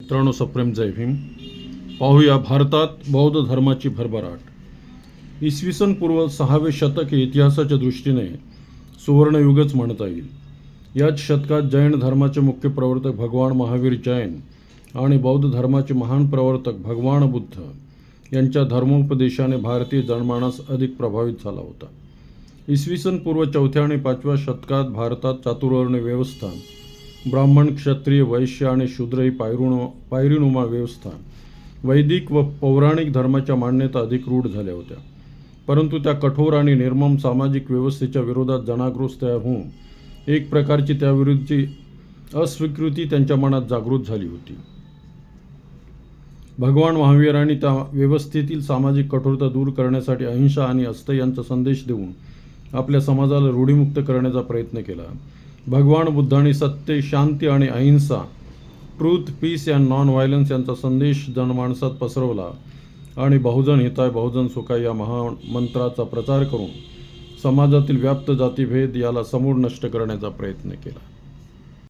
मित्रांनो, सप्रेम जय भीम. पाहूया भारतात बौद्ध धर्माची भरभराट. इसवी सन पूर्व 6वे शतक हे इतिहासाच्या दृष्टीने सुवर्णयुगच म्हणता येईल. याच शतकात जैन धर्माचे मुख्य प्रवर्तक भगवान महावीर जैन आणि बौद्ध धर्माचे महान प्रवर्तक भगवान बुद्ध यांच्या धर्मोपदेशाने भारतीय जनमानस अधिक प्रभावित झाला होता. इसवी सन पूर्व 4थ्या आणि 5व्या शतकात भारतात चातुर्वर्ण व्यवस्था, ब्राह्मण, क्षत्रिय, वैश्य आणि शूद्र ही पायरीनुमा व्यवस्था, वैदिक व पौराणिक धर्माच्या मान्यता अधिक रूढ झाल्या होत्या. परंतु त्या कठोर आणि निर्मम सामाजिक व्यवस्थेच्या विरोधात जनाक्रोश तयार होऊन एक प्रकारची त्याविरुद्धची अस्वीकृती त्यांच्या मनात जागृत झाली होती. भगवान महावीरांनी त्या व्यवस्थेतील सामाजिक कठोरता दूर करण्यासाठी अहिंसा आणि अस्तेय यांचा संदेश देऊन आपल्या समाजाला रूढीमुक्त करण्याचा प्रयत्न केला. भगवान बुद्धांनी सत्य, शांती आणि अहिंसा, truth, peace and non violence यांचा संदेश जनमानसात पसरवला आणि बहुजन हिताय बहुजन सुखाय या महान मंत्राचा प्रचार करून समाजातील व्याप्त जातीभेद याला समूळ नष्ट करण्याचा प्रयत्न केला.